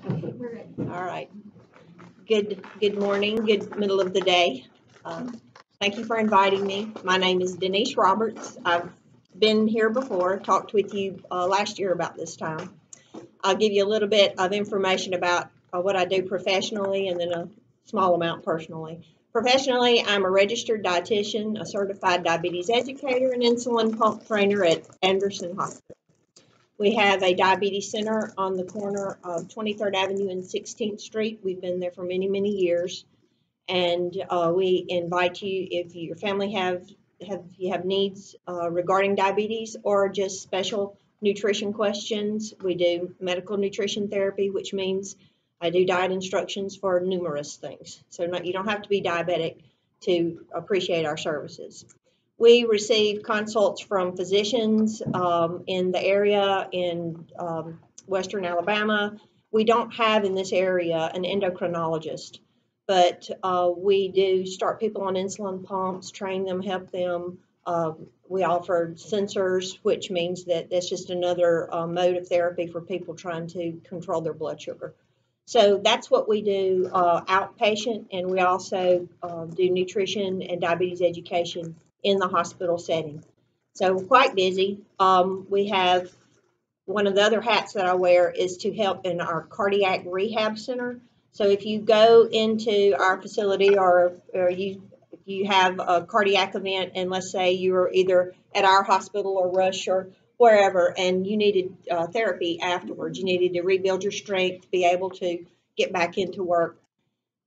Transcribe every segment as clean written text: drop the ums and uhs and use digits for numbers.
Okay, we're ready. All right. Good morning, good middle of the day. Thank you for inviting me. My name is Denise Roberts. I've been here before, talked with you last year about this time. I'll give you a little bit of information about what I do professionally and then a small amount personally. Professionally, I'm a registered dietitian, a certified diabetes educator, and insulin pump trainer at Anderson Hospital. We have a diabetes center on the corner of 23rd Avenue and 16th Street. We've been there for many, many years. And we invite you, if your family you have needs regarding diabetes or just special nutrition questions. We do medical nutrition therapy, which means I do diet instructions for numerous things. So you don't have to be diabetic to appreciate our services. We receive consults from physicians in the area in Western Alabama. We don't have in this area an endocrinologist, but we do start people on insulin pumps, train them, help them. We offer sensors, which means that that's just another mode of therapy for people trying to control their blood sugar. So that's what we do outpatient, and we also do nutrition and diabetes education in the hospital setting. So we're quite busy. We have one of the other hats that I wear is to help in our cardiac rehab center. So if you go into our facility or you have a cardiac event, and let's say you're either at our hospital or Rush or wherever, and you needed therapy afterwards, you needed to rebuild your strength, be able to get back into work,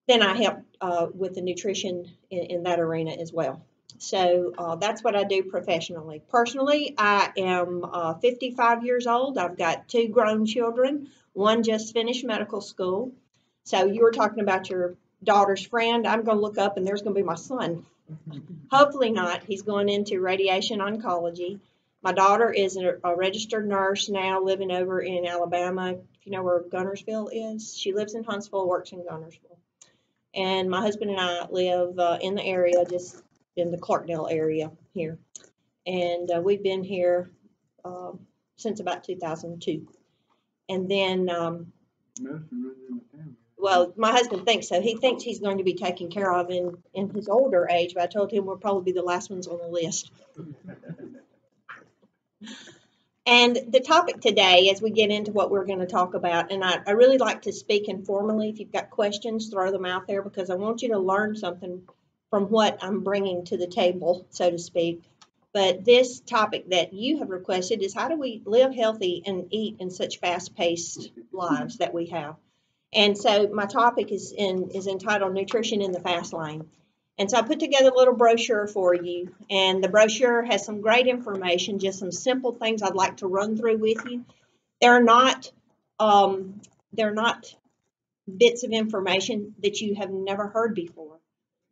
then I help with the nutrition in that arena as well. So that's what I do professionally. Personally, I am 55 years old. I've got 2 grown children. One just finished medical school. So you were talking about your daughter's friend. I'm going to look up and there's going to be my son. Hopefully not. He's going into radiation oncology. My daughter is a registered nurse now living over in Alabama. If you know where Gunnersville is, she lives in Huntsville, works in Gunnersville. And my husband and I live in the area, just in the Clarkdale area here. And we've been here since about 2002. And then, well, my husband thinks so. He thinks he's going to be taken care of in his older age, but I told him we'll probably be the last ones on the list. And the topic today, as we get into what we're going to talk about, and I really like to speak informally. If you've got questions, throw them out there because I want you to learn something from what I'm bringing to the table, so to speak. But this topic that you have requested is how do we live healthy and eat in such fast-paced lives that we have? And so my topic is entitled Nutrition in the Fast Lane. And so I put together a little brochure for you, and the brochure has some great information, just some simple things I'd like to run through with you. They're not bits of information that you have never heard before,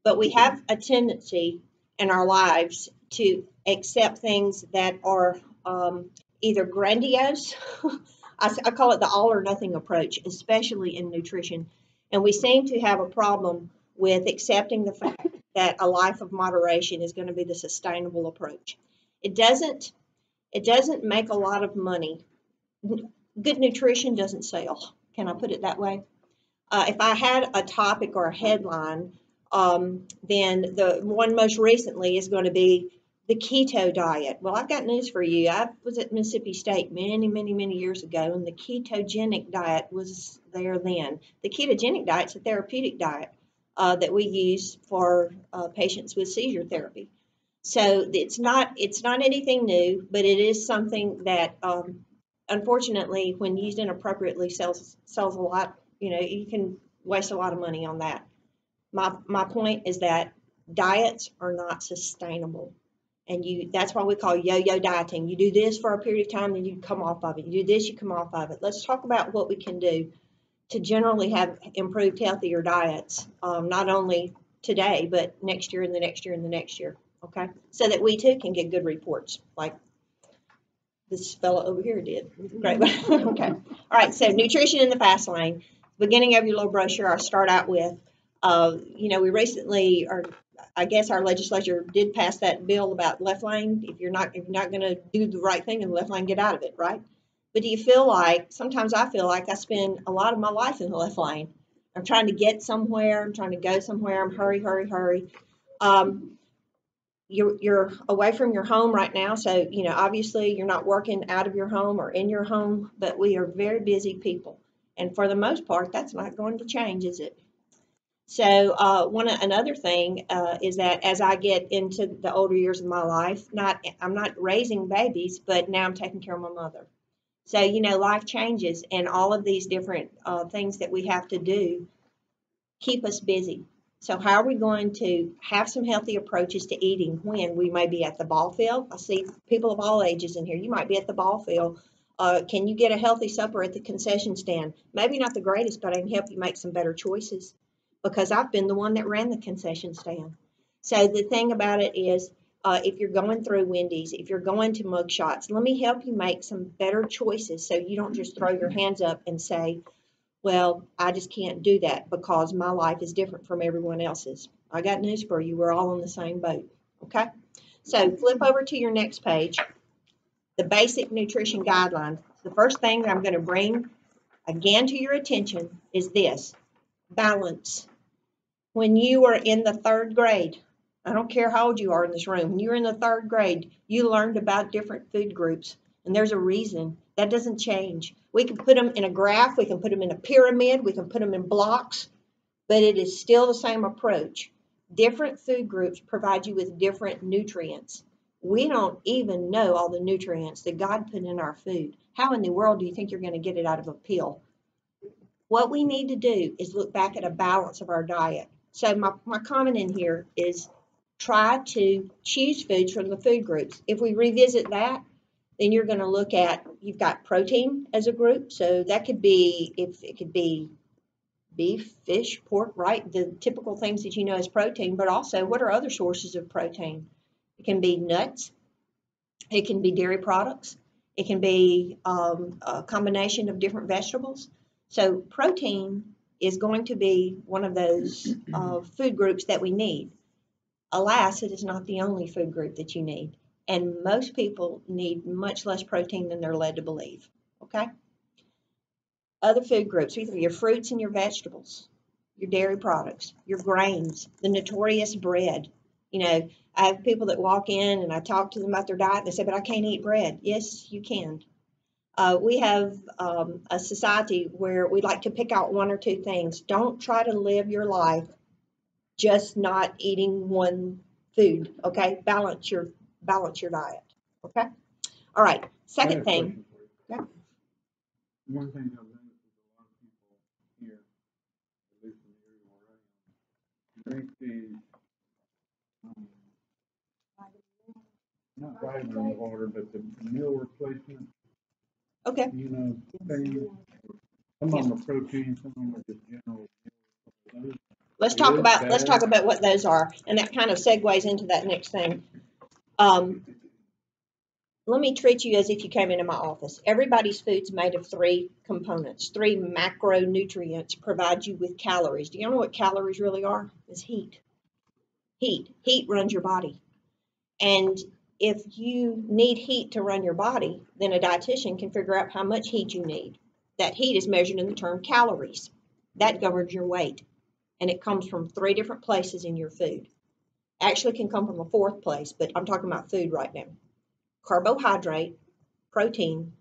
but we have a tendency in our lives to accept things that are either grandiose. I call it the all or nothing approach, especially in nutrition. And we seem to have a problem with accepting the fact that a life of moderation is going to be the sustainable approach. It doesn't make a lot of money. Good nutrition doesn't sell. Can I put it that way? If I had a topic or a headline, then the one most recently is going to be the keto diet. Well, I've got news for you. I was at Mississippi State many, many, many years ago, and the ketogenic diet was there then. The ketogenic diet is a therapeutic diet that we use for patients with seizure therapy. So it's not anything new, but it is something that unfortunately, when used inappropriately, sells a lot. You know, you can waste a lot of money on that. My point is that diets are not sustainable. And that's why we call yo-yo dieting. You do this for a period of time, then you come off of it. You do this, you come off of it. Let's talk about what we can do to generally have improved, healthier diets, not only today, but next year and the next year and the next year, okay? So that we too can get good reports like this fellow over here did. Great. Okay. All right, so nutrition in the fast lane. Beginning of your little brochure, I'll start out with, we recently, or I guess our legislature did pass that bill about left lane. If you're not going to do the right thing in the left lane, get out of it, right? But do you feel like, sometimes I feel like I spend a lot of my life in the left lane. I'm trying to get somewhere, I'm trying to go somewhere, I'm hurry, hurry, hurry. You're away from your home right now, so obviously you're not working out of your home or in your home, but we are very busy people, and for the most part that's not going to change, is it? So another thing is that as I get into the older years of my life, I'm not raising babies, but now I'm taking care of my mother. So life changes, and all of these different things that we have to do keep us busy. So how are we going to have some healthy approaches to eating when we may be at the ball field? I see people of all ages in here. You might be at the ball field. Can you get a healthy supper at the concession stand? Maybe not the greatest, but I can help you make some better choices because I've been the one that ran the concession stand. So the thing about it is, if you're going through Wendy's, if you're going to Mug Shots, let me help you make some better choices so you don't just throw your hands up and say, well, I just can't do that because my life is different from everyone else's. I got news for you. We're all in the same boat. Okay? So flip over to your next page, the basic nutrition guidelines. The first thing that I'm going to bring again to your attention is this: balance. When you were in the third grade, I don't care how old you are in this room, when you were in the third grade, you learned about different food groups. And there's a reason. That doesn't change. We can put them in a graph, we can put them in a pyramid, we can put them in blocks, but it is still the same approach. Different food groups provide you with different nutrients. We don't even know all the nutrients that God put in our food. How in the world do you think you're going to get it out of a pill? What we need to do is look back at a balance of our diet. So my comment in here is try to choose foods from the food groups. If we revisit that, then you're going to look at, you've got protein as a group. So that could be, if it could be beef, fish, pork, right? The typical things that you know as protein, but also what are other sources of protein? It can be nuts. It can be dairy products. It can be a combination of different vegetables. So protein is going to be one of those food groups that we need. Alas, it is not the only food group that you need. And most people need much less protein than they're led to believe. Okay? Other food groups, either your fruits and your vegetables, your dairy products, your grains, the notorious bread. I have people that walk in and I talk to them about their diet and they say, but I can't eat bread. Yes, you can. We have a society where we like to pick out one or two things. Don't try to live your life just not eating one food, okay? Balance your diet, okay? All right, second thing. Yeah. One thing I've noticed is a lot of people here, at least in the area where I am, drink these, not vitamin water, but the meal replacement, Okay. things. Some of them are protein, some of them are just general. Let's talk about what those are, and that kind of segues into that next thing. Let me treat you as if you came into my office. Everybody's food's made of three components. Three macronutrients provide you with calories. Do you know what calories really are? It's heat. Heat runs your body. And if you need heat to run your body, then a dietitian can figure out how much heat you need. That heat is measured in the term calories. That governs your weight. And it comes from three different places in your food. Actually can come from a fourth place, but I'm talking about food right now. Carbohydrate, protein,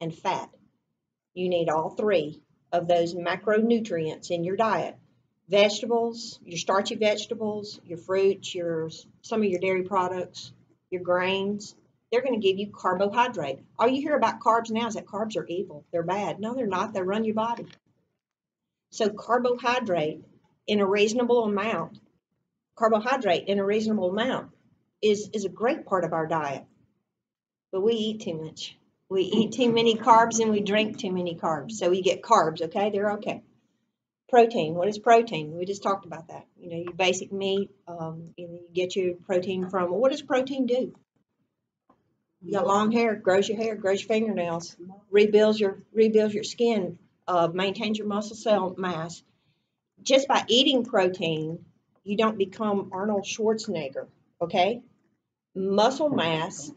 and fat. You need all three of those macronutrients in your diet. Vegetables, your starchy vegetables, your fruits, some of your dairy products, your grains, they're going to give you carbohydrate. All you hear about carbs now is that carbs are evil. They're bad. No, they're not. They run your body. So carbohydrate in a reasonable amount is a great part of our diet. But we eat too much. We eat too many carbs and we drink too many carbs. So we get carbs, okay? They're okay. Protein. What is protein? We just talked about that. Your basic meat. You get your protein from. What does protein do? You got long hair, grows your fingernails, rebuilds your skin, maintains your muscle cell mass. Just by eating protein, you don't become Arnold Schwarzenegger, okay? Muscle mass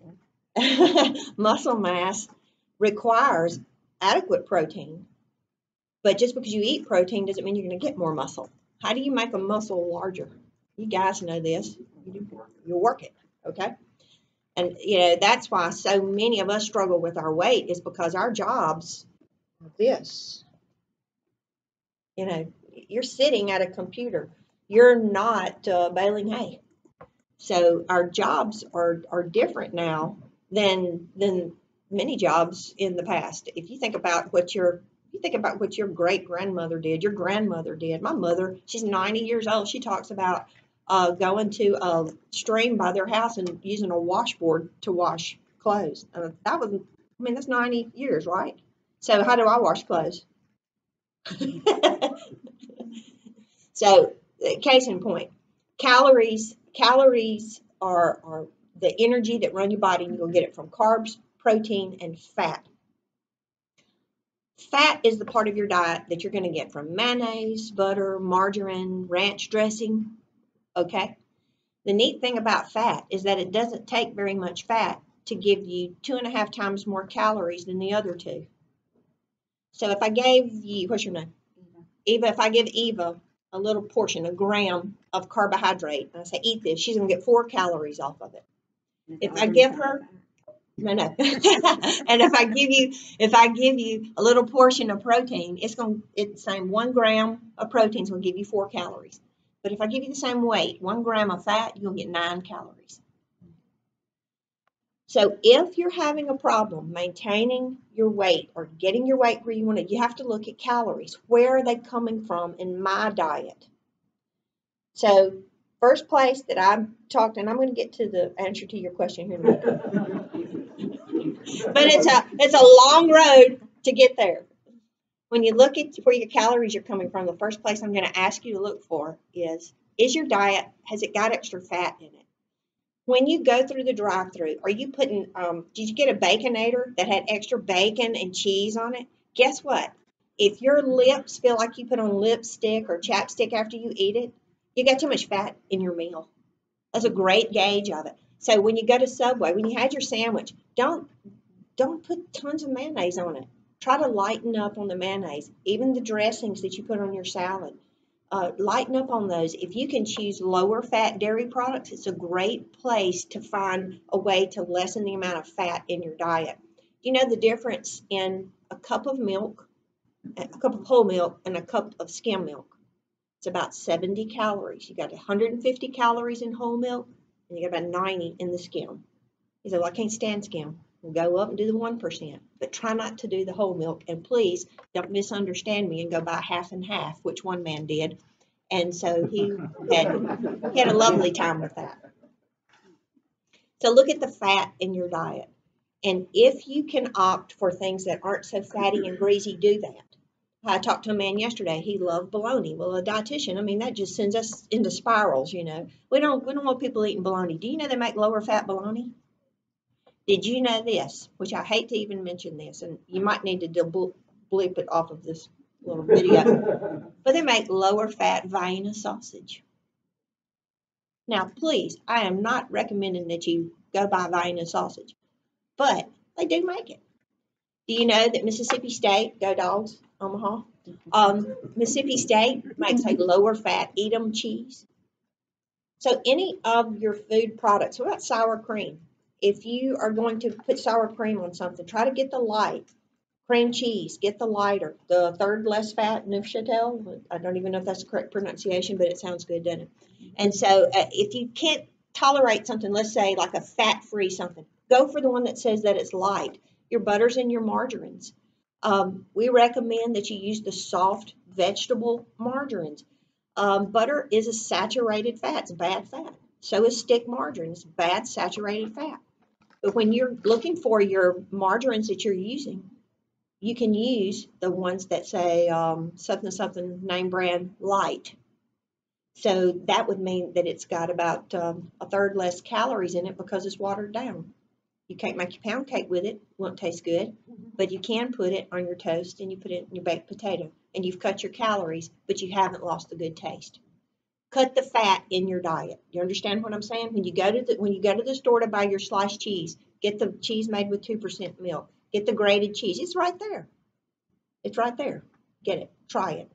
requires adequate protein, but just because you eat protein doesn't mean you're going to get more muscle. How do you make a muscle larger? You guys know this. You work it, okay? And, that's why so many of us struggle with our weight, is because our jobs are this. You're sitting at a computer. You're not baling hay. So our jobs are different now than many jobs in the past. If you think about what your great grandmother did, your grandmother did. My mother, she's 90 years old. She talks about going to a stream by their house and using a washboard to wash clothes. That's 90 years, right? So how do I wash clothes? So, case in point, calories are the energy that run your body, and you'll get it from carbs, protein, and fat. Fat is the part of your diet that you're going to get from mayonnaise, butter, margarine, ranch dressing, okay? The neat thing about fat is that it doesn't take very much fat to give you 2.5 times more calories than the other two. So if I gave you, what's your name? Eva, if I give Eva a little portion, a gram of carbohydrate, and I say, eat this, she's going to get 4 calories off of it. If I give her, no. And if I give you a little portion of protein, it's the same 1 gram of protein is going to give you 4 calories. But if I give you the same weight, 1 gram of fat, you'll get 9 calories. So if you're having a problem maintaining your weight or getting your weight where you want it, you have to look at calories. Where are they coming from in my diet? So first place that I talked, and I'm going to get to the answer to your question here in a minute. But it's a long road to get there. When you look at where your calories are coming from, the first place I'm going to ask you to look for is your diet, has it got extra fat in it? When you go through the drive-thru, are you putting, did you get a Baconator that had extra bacon and cheese on it? Guess what? If your lips feel like you put on lipstick or chapstick after you eat it, you got too much fat in your meal. That's a great gauge of it. So when you go to Subway, when you had your sandwich, don't put tons of mayonnaise on it. Try to lighten up on the mayonnaise. Even the dressings that you put on your salad. Lighten up on those. If you can choose lower fat dairy products, it's a great place to find a way to lessen the amount of fat in your diet. You know the difference in a cup of milk, a cup of whole milk, and a cup of skim milk? It's about 70 calories. You got 150 calories in whole milk, and you got about 90 in the skim. You say, well, I can't stand skim. We'll go up and do the 1%, but try not to do the whole milk. And please don't misunderstand me and go buy half and half, which one man did. And so he had a lovely time with that. So look at the fat in your diet. And if you can opt for things that aren't so fatty and greasy, do that. I talked to a man yesterday. He loved bologna. Well, a dietitian, that just sends us into spirals, We don't want people eating bologna. Do you know they make lower fat bologna? Did you know this? Which I hate to even mention this, and you might need to bleep it off of this little video. But they make lower fat Vienna sausage. Now, please, I am not recommending that you go buy Vienna sausage, but they do make it. Do you know that Mississippi State, go Dogs, Omaha, Mississippi State makes a lower fat Edam cheese? So any of your food products, what about sour cream? If you are going to put sour cream on something, try to get the light. Cream cheese, get the lighter. The third less fat, Neufchâtel. I don't even know if that's the correct pronunciation, but it sounds good, doesn't it? And so if you can't tolerate something, let's say like a fat-free something, go for the one that says that it's light. Your butters and your margarines. We recommend that you use the soft vegetable margarines. Butter is a saturated fat. It's bad fat. So is stick margarine. It's bad saturated fat. But when you're looking for your margarines that you're using, you can use the ones that say something name brand light. So that would mean that it's got about a third less calories in it because it's watered down. You can't make your pound cake with it. It won't taste good. But you can put it on your toast and you put it in your baked potato. And you've cut your calories, but you haven't lost the good taste. Cut the fat in your diet. You understand what I'm saying? When you go to the store to buy your sliced cheese, get the cheese made with 2% milk. Get the grated cheese. It's right there. It's right there. Get it. Try it.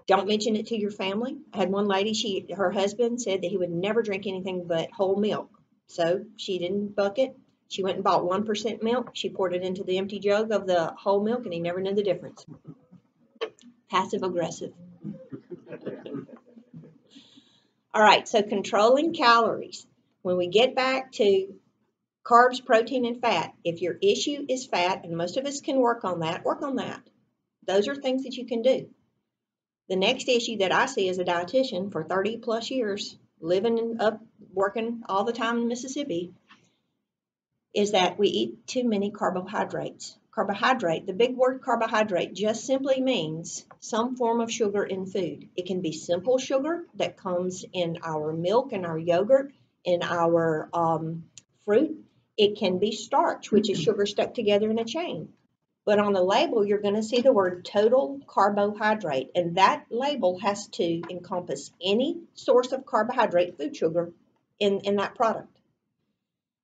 Don't mention it to your family. I had one lady, her husband said that he would never drink anything but whole milk. So she didn't buck it. She went and bought 1% milk. She poured it into the empty jug of the whole milk, and he never knew the difference. Passive aggressive. All right, so controlling calories. When we get back to carbs, protein, and fat, if your issue is fat, and most of us can work on that, work on that. Those are things that you can do. The next issue that I see as a dietitian for 30 plus years, living up, working all the time in Mississippi, is that we eat too many carbohydrates. Carbohydrate, the big word carbohydrate, just simply means some form of sugar in food. It can be simple sugar that comes in our milk and our yogurt, in our fruit. It can be starch, which is sugar stuck together in a chain. But on the label, you're going to see the word total carbohydrate, and that label has to encompass any source of carbohydrate, food sugar, in that product.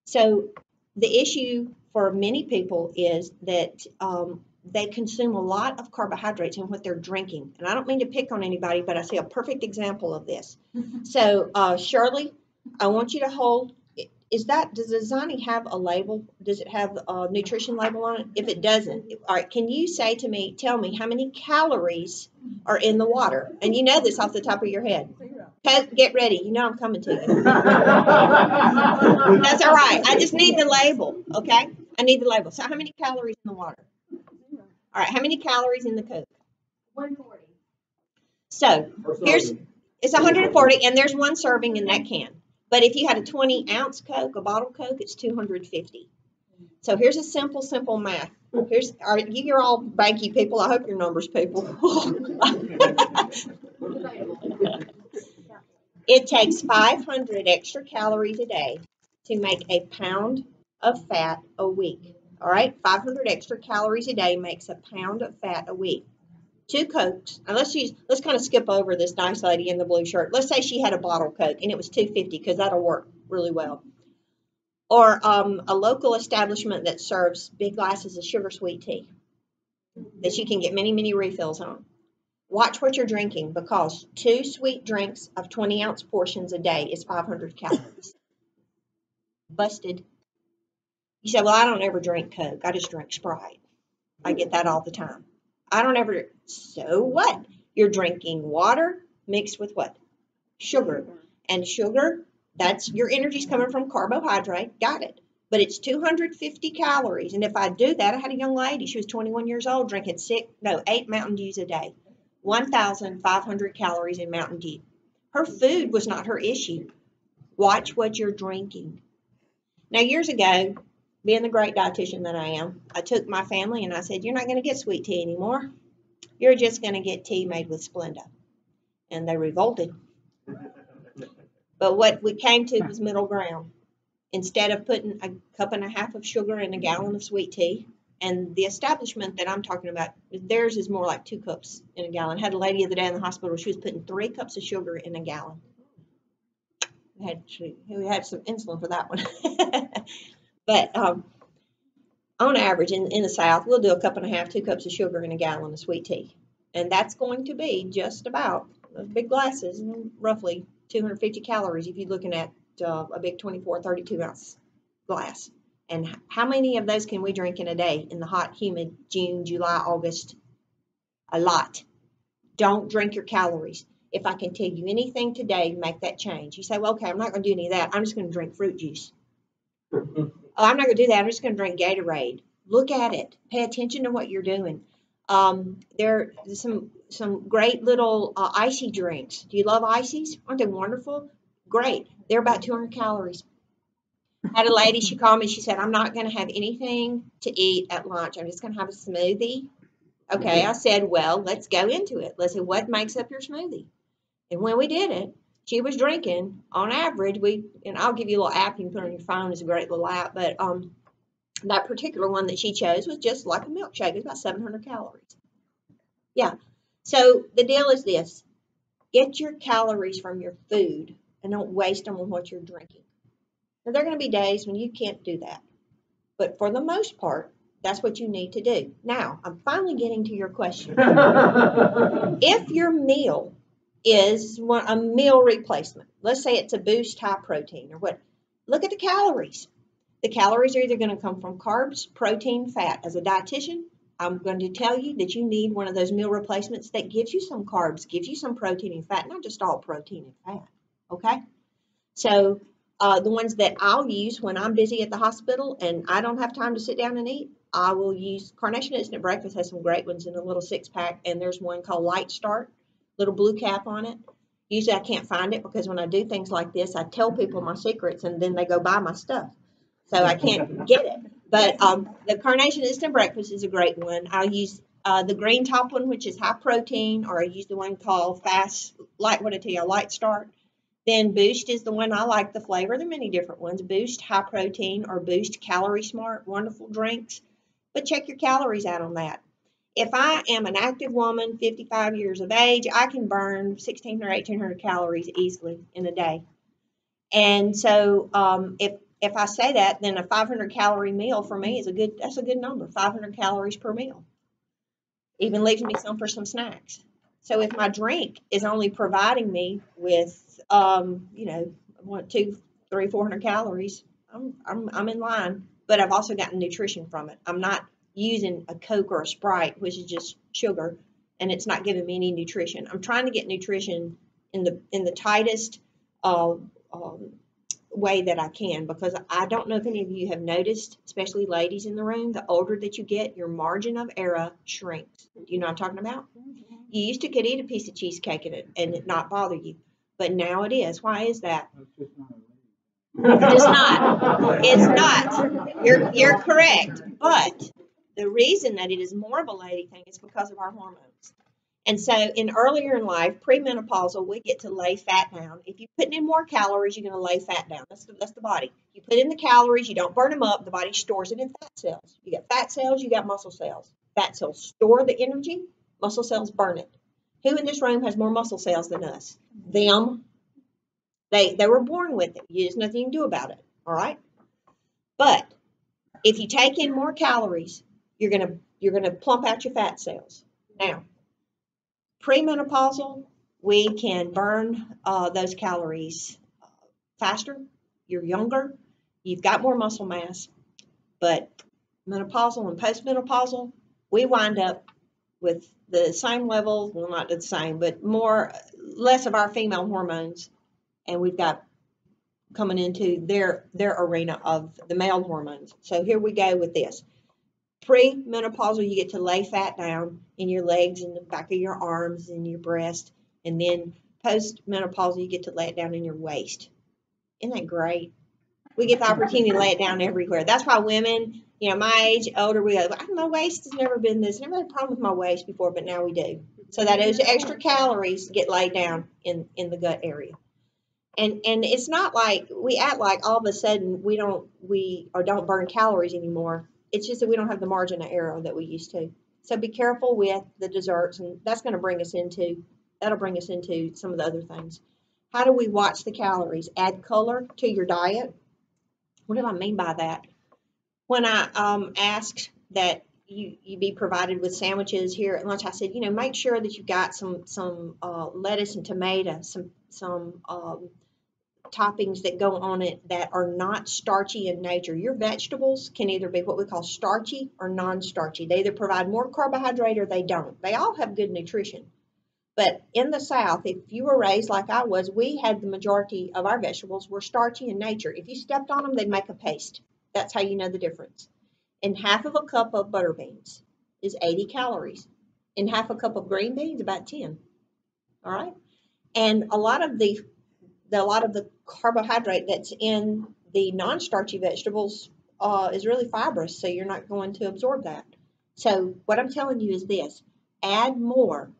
So the issue for many people is that they consume a lot of carbohydrates in what they're drinking. And I don't mean to pick on anybody, but I see a perfect example of this. So Shirley, I want you to hold. Does Dasani have a label? Does it have a nutrition label on it? If it doesn't, all right, can you tell me how many calories are in the water? And you know this off the top of your head. Get ready. You know I'm coming to you. That's all right. I just need the label, okay? I need the label. So how many calories in the water? All right, how many calories in the Coke? 140. So it's 140, and there's one serving in that can. But if you had a 20-ounce Coke, a bottle Coke, it's 250. So here's a simple math. You're all banky people. I hope you're numbers people. It takes 500 extra calories a day to make a pound of fat a week. All right, 500 extra calories a day makes a pound of fat a week. 2 Cokes. Now let's kind of skip over this nice lady in the blue shirt. Let's say she had a bottle Coke and it was 250 because that'll work really well. Or a local establishment that serves big glasses of sugar sweet tea that you can get many refills on. Watch what you're drinking because 2 sweet drinks of 20-ounce portions a day is 500 calories. Busted. You say, well, I don't ever drink Coke. I just drink Sprite. I get that all the time. I don't ever. So what? You're drinking water mixed with what? Sugar. And sugar, that's your energy's coming from carbohydrate. Got it. But it's 250 calories. And if I do that, I had a young lady. She was 21 years old drinking 8 Mountain Dews a day. 1,500 calories in Mountain Dew. Her food was not her issue. Watch what you're drinking. Now, years ago, being the great dietitian that I am, I took my family and I said, you're not going to get sweet tea anymore. You're just going to get tea made with Splenda. And they revolted. But what we came to was middle ground. Instead of putting a cup and a half of sugar in a gallon of sweet tea, and the establishment that I'm talking about, theirs is more like 2 cups in a gallon. I had a lady the other day in the hospital, she was putting 3 cups of sugar in a gallon. We had some insulin for that one. But on average, in the South, we'll do a cup and a half, 2 cups of sugar in a gallon of sweet tea. And that's going to be just about those big glasses, roughly 250 calories if you're looking at a big 24, 32-ounce glass. And how many of those can we drink in a day in the hot, humid June, July, August? A lot. Don't drink your calories. If I can tell you anything today, make that change. You say, well, okay, I'm not going to do any of that. I'm just going to drink fruit juice. Oh, I'm not going to do that. I'm just going to drink Gatorade. Look at it. Pay attention to what you're doing. There are some great little icy drinks. Do you love ices? Aren't they wonderful? Great. They're about 200 calories. I had a lady, she called me, she said, I'm not going to have anything to eat at lunch. I'm just going to have a smoothie. Okay, I said, well, let's go into it. Let's see what makes up your smoothie. And when we did it, she was drinking, on average, and I'll give you a little app you can put on your phone. It's a great little app, but that particular one that she chose was just like a milkshake. It's about 700 calories. Yeah. So the deal is this. Get your calories from your food and don't waste them on what you're drinking. Now, there are going to be days when you can't do that. But for the most part, That's what you need to do. Now, I'm finally getting to your question. If your meal is a meal replacement, let's say it's a Boost high protein or what, look at the calories. The calories are either going to come from carbs, protein, fat. As a dietitian, I'm going to tell you that you need one of those meal replacements that gives you some carbs, gives you some protein and fat, not just all protein and fat. Okay? So the ones that I'll use when I'm busy at the hospital and I don't have time to sit down and eat, I will use Carnation Instant Breakfast has some great ones in a little 6-pack, and there's one called Light Start, little blue cap on it. Usually I can't find it because when I do things like this, I tell people my secrets and then they go buy my stuff. So I can't get it. But the Carnation Instant Breakfast is a great one. I'll use the green top one, which is high protein, or I use the one called Light Start. Then Boost is the one I like the flavor. There are many different ones. Boost high protein or Boost Calorie Smart, wonderful drinks. But check your calories out on that. If I am an active woman, 55 years of age, I can burn 1,600 or 1,800 calories easily in a day. And so if I say that, then a 500 calorie meal for me is that's a good number, 500 calories per meal. Even leaves me some for some snacks. So if my drink is only providing me with, 200, 300, 400 calories, I'm in line. But I've also gotten nutrition from it. I'm not using a Coke or a Sprite, which is just sugar, and it's not giving me any nutrition. I'm trying to get nutrition in the tightest way that I can, because I don't know if any of you have noticed, especially ladies in the room, the older that you get, your margin of error shrinks. Do you know what I'm talking about? You used to could eat a piece of cheesecake and it not bother you, but now it is. Why is that? It's not. It's not. You're correct. But the reason that it is more of a lady thing is because of our hormones. And so earlier in life, premenopausal, we get to lay fat down. If you're putting in more calories, you're going to lay fat down. That's the body. You put in the calories, you don't burn them up, the body stores it in fat cells. You got fat cells, you got muscle cells. Fat cells store the energy, muscle cells burn it. Who in this room has more muscle cells than us? Them. They were born with it. There's nothing you can do about it. All right? But if you take in more calories, you're gonna plump out your fat cells. Now, premenopausal, we can burn those calories faster. You're younger. You've got more muscle mass. But menopausal and postmenopausal, we wind up with the same level, well, not the same, but less of our female hormones, and we've got coming into their arena of the male hormones. So here we go with this. Pre-menopausal, you get to lay fat down in your legs and the back of your arms and your breast. And then post-menopausal, you get to lay it down in your waist. Isn't that great? We get the opportunity to lay it down everywhere. That's why women, my age, older, we go, my waist has never been this. Never had a problem with my waist before, but now we do. So that those extra calories get laid down in the gut area. And it's not like we act like all of a sudden we don't burn calories anymore. It's just that we don't have the margin of error that we used to. So be careful with the desserts, and that'll bring us into some of the other things. How do we watch the calories? Add color to your diet. What do I mean by that? When I asked that you be provided with sandwiches here at lunch, I said, make sure that you've got some lettuce and tomato, some toppings that go on it that are not starchy in nature. Your vegetables can either be what we call starchy or non-starchy. They either provide more carbohydrate or they don't. They all have good nutrition. But in the South, if you were raised like I was, we had the majority of our vegetables were starchy in nature. If you stepped on them, they'd make a paste. That's how you know the difference. And half of a cup of butter beans is 80 calories. And half a cup of green beans, about 10. All right? And a lot of the carbohydrate that's in the non-starchy vegetables is really fibrous, so you're not going to absorb that. So what I'm telling you is this: add more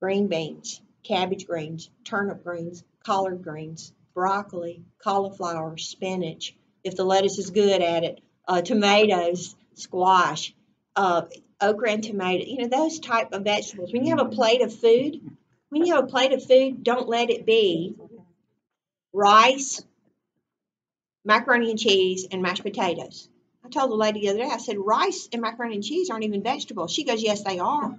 green beans, cabbage greens, turnip greens, collard greens, broccoli, cauliflower, spinach. If the lettuce is good at it, tomatoes, squash, okra and tomato. Those type of vegetables. When you have a plate of food, don't let it be rice, macaroni and cheese, and mashed potatoes. told the lady the other day, I said, rice and macaroni and cheese aren't even vegetables. She goes, yes, they are.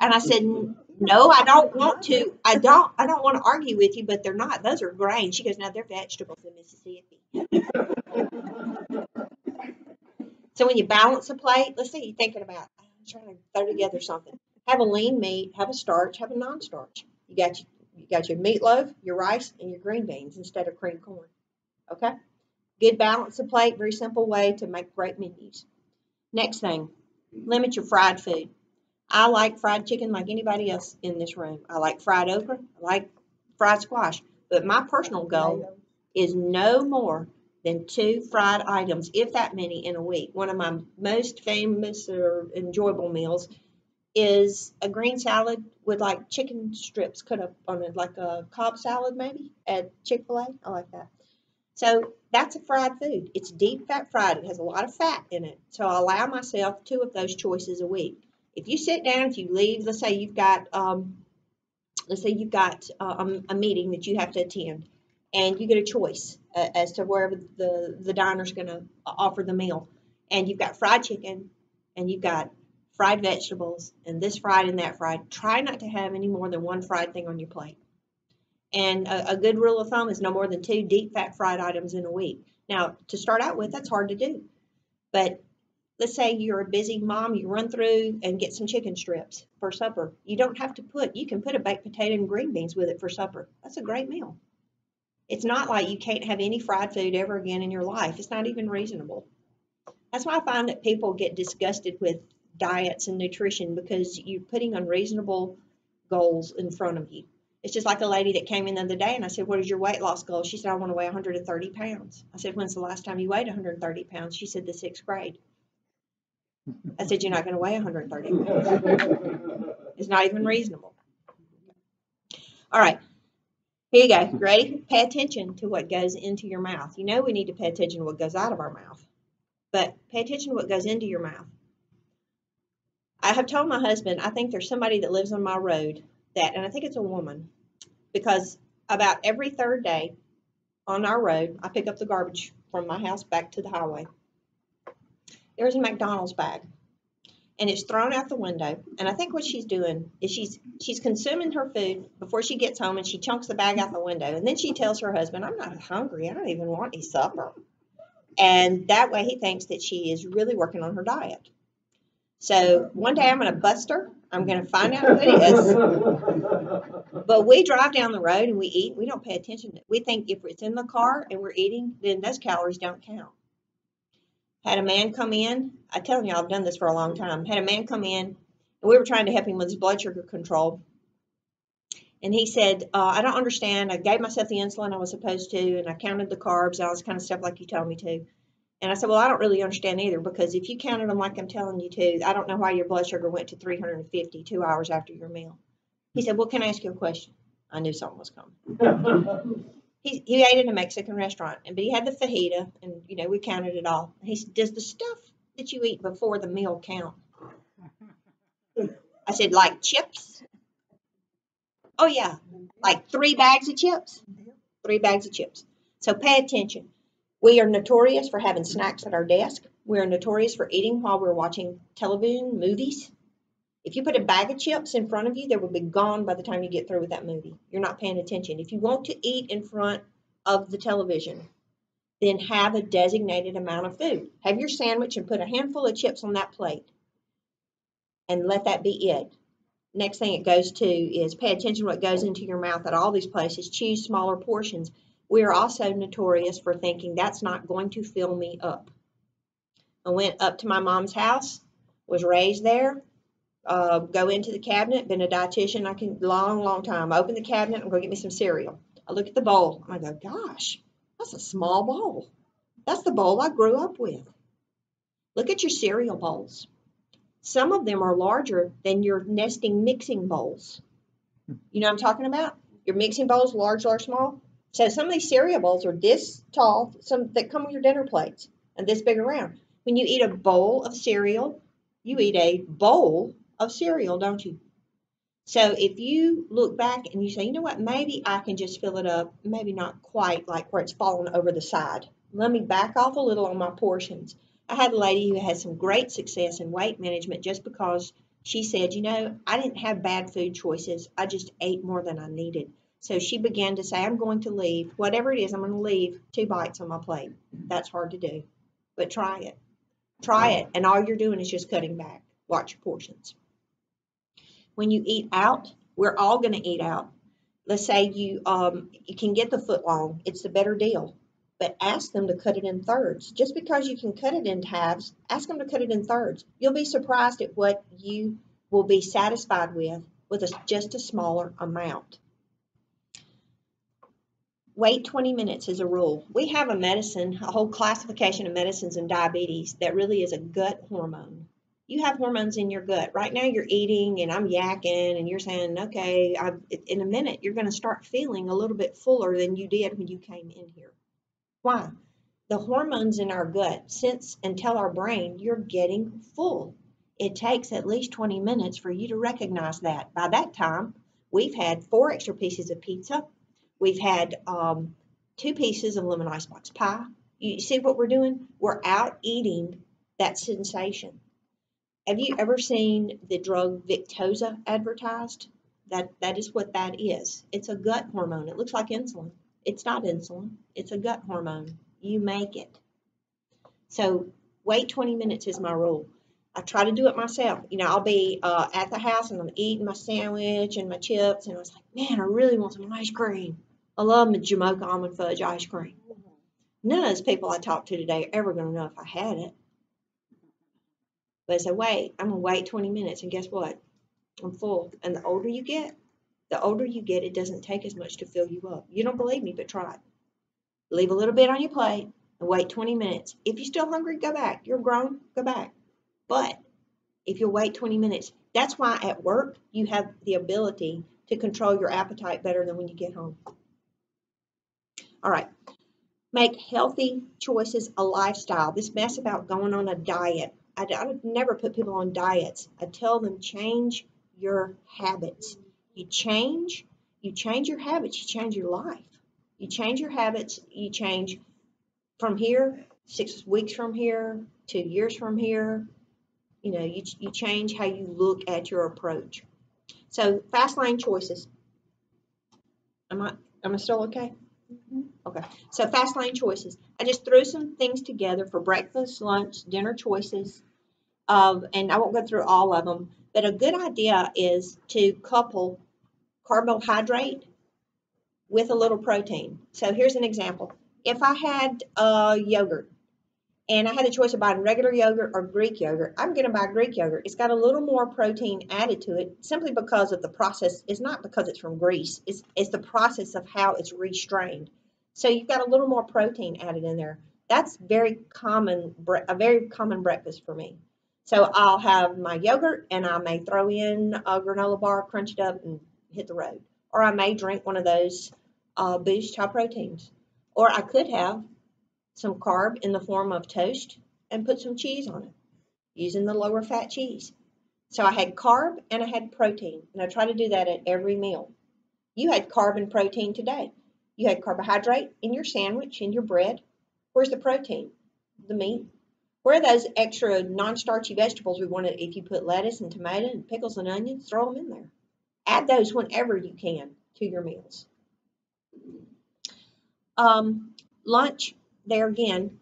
And I said, no, I don't want to. I don't want to argue with you, but they're not. Those are grains. She goes, no, they're vegetables in Mississippi. So when you balance a plate, let's say you're thinking about trying to throw together something. Have a lean meat, have a starch, have a non-starch. You got your meatloaf, your rice, and your green beans instead of cream corn. Okay? Good balance of plate, very simple way to make great menus. Next thing, limit your fried food. I like fried chicken like anybody else in this room. I like fried okra. I like fried squash. But my personal goal is no more than 2 fried items, if that many, in a week. One of my most famous or enjoyable meals is a green salad with like chicken strips cut up on it, like a Cobb salad maybe at Chick-fil-A. I like that. So that's a fried food. It's deep fat fried. It has a lot of fat in it. So I allow myself 2 of those choices a week. If you sit down, if you leave, let's say you've got a meeting that you have to attend, and you get a choice as to wherever the diner's going to offer the meal, and you've got fried chicken, and you've got fried vegetables, and this fried and that fried. Try not to have any more than 1 fried thing on your plate. And a good rule of thumb is no more than 2 deep fat fried items in a week. Now, to start out with, that's hard to do. But let's say you're a busy mom, you run through and get some chicken strips for supper. You don't have to you can put a baked potato and green beans with it for supper. That's a great meal. It's not like you can't have any fried food ever again in your life. It's not even reasonable. That's why I find that people get disgusted with diets and nutrition, because you're putting unreasonable goals in front of you. It's just like a lady that came in the other day and I said, what is your weight loss goal? She said, I want to weigh 130 pounds. I said, when's the last time you weighed 130 pounds? She said, the 6th grade. I said, you're not going to weigh 130 pounds. It's not even reasonable. All right. Here you go. Ready? Pay attention to what goes into your mouth. You know we need to pay attention to what goes out of our mouth. But pay attention to what goes into your mouth. I have told my husband, I think there's somebody that lives on my road and I think it's a woman, because about every 3rd day on our road, I pick up the garbage from my house back to the highway. There's a McDonald's bag, and it's thrown out the window. And I think what she's doing is she's consuming her food before she gets home, and she chunks the bag out the window. And then she tells her husband, I'm not hungry. I don't even want any supper. And that way he thinks that she is really working on her diet. So one day I'm going to bust her. I'm going to find out who it is. But we drive down the road and we eat. We don't pay attention to it. We think if it's in the car and we're eating, then those calories don't count. Had a man come in. I'm telling you, I've done this for a long time. Had a man come in, and we were trying to help him with his blood sugar control. And he said, I don't understand. I gave myself the insulin I was supposed to, and I counted the carbs and all this kind of stuff like you told me to. And I said, well, I don't really understand either, because if you counted them like I'm telling you to, I don't know why your blood sugar went to 350 2 hours after your meal. He said, well, can I ask you a question? I knew something was coming. He ate at a Mexican restaurant, but he had the fajita, and, we counted it all. He said, does the stuff that you eat before the meal count? I said, like chips? Oh, yeah, like 3 bags of chips. 3 bags of chips. So pay attention. We are notorious for having snacks at our desk. We are notorious for eating while we're watching television, movies. If you put a bag of chips in front of you, they will be gone by the time you get through with that movie. You're not paying attention. If you want to eat in front of the television, then have a designated amount of food. Have your sandwich and put a handful of chips on that plate, and let that be it. Next thing it goes to is pay attention to what goes into your mouth at all these places. Choose smaller portions. We are also notorious for thinking that's not going to fill me up. I went up to my mom's house, was raised there. Go into the cabinet, been a dietitian, long time. I open the cabinet and go get me some cereal. I look at the bowl and I go, gosh, that's a small bowl. That's the bowl I grew up with. Look at your cereal bowls. Some of them are larger than your nesting mixing bowls. You know what I'm talking about? Your mixing bowls, large, small. So some of these cereal bowls are this tall, some that come with your dinner plates, and this big around. When you eat a bowl of cereal, you eat a bowl of cereal, don't you? So if you look back and you say, you know what, maybe I can just fill it up, maybe not quite like where it's falling over the side. Let me back off a little on my portions. I had a lady who had some great success in weight management just because she said, you know, I didn't have bad food choices. I just ate more than I needed. So she began to say, I'm going to leave, whatever it is, I'm going to leave 2 bites on my plate. That's hard to do, but try it. Try it, and all you're doing is just cutting back. Watch your portions. When you eat out, we're all going to eat out. Let's say you can get the foot long. It's the better deal. But ask them to cut it in thirds. Just because you can cut it in halves, ask them to cut it in thirds. You'll be surprised at what you will be satisfied with just a smaller amount. Wait 20 minutes is a rule. We have a medicine, a whole classification of medicines in diabetes that really is a gut hormone. You have hormones in your gut. Right now you're eating and I'm yakking and you're saying, okay, in a minute you're going to start feeling a little bit fuller than you did when you came in here. Why? The hormones in our gut sense and tell our brain you're getting full. It takes at least 20 minutes for you to recognize that. By that time, we've had 4 extra pieces of pizza. We've had 2 pieces of lemon icebox pie. You see what we're doing? We're out eating that sensation. Have you ever seen the drug Victoza advertised? That is what that is. It's a gut hormone. It looks like insulin. It's not insulin. It's a gut hormone. You make it. So wait 20 minutes is my rule. I try to do it myself. You know, I'll be at the house and I'm eating my sandwich and my chips, and I was like, man, I really want some ice cream. I love my Jamocha almond fudge ice cream. None of those people I talked to today are ever going to know if I had it. But I said, wait, I'm going to wait 20 minutes, and guess what? I'm full. And the older you get, it doesn't take as much to fill you up. You don't believe me, but try it. Leave a little bit on your plate and wait 20 minutes. If you're still hungry, go back. You're grown, go back. But if you wait 20 minutes, that's why at work you have the ability to control your appetite better than when you get home. All right. Make healthy choices a lifestyle. This mess about going on a diet. I never put people on diets. I tell them change your habits. You change your habits, you change your life. You change your habits, you change from here, 6 weeks from here, 2 years from here. You know, you change how you look at your approach. So fast lane choices. Am I still okay? Okay, so fast lane choices. I just threw some things together for breakfast, lunch, dinner choices, and I won't go through all of them, but a good idea is to couple carbohydrate with a little protein. So here's an example. If I had yogurt and I had the choice of buying regular yogurt or Greek yogurt, I'm going to buy Greek yogurt. It's got a little more protein added to it simply because of the process. It's not because it's from Greece. It's the process of how it's restrained. So you've got a little more protein added in there. That's a very common breakfast for me. So I'll have my yogurt and I may throw in a granola bar, crunch it up, and hit the road. Or I may drink one of those Boost high proteins. Or I could have some carb in the form of toast and put some cheese on it using the lower fat cheese. So I had carb and I had protein, and I try to do that at every meal. You had carb and protein today. You had carbohydrate in your sandwich, in your bread. Where's the protein? The meat. Where are those extra non-starchy vegetables we wanted? If you put lettuce and tomato and pickles and onions, throw them in there. Add those whenever you can to your meals. Lunch, there again,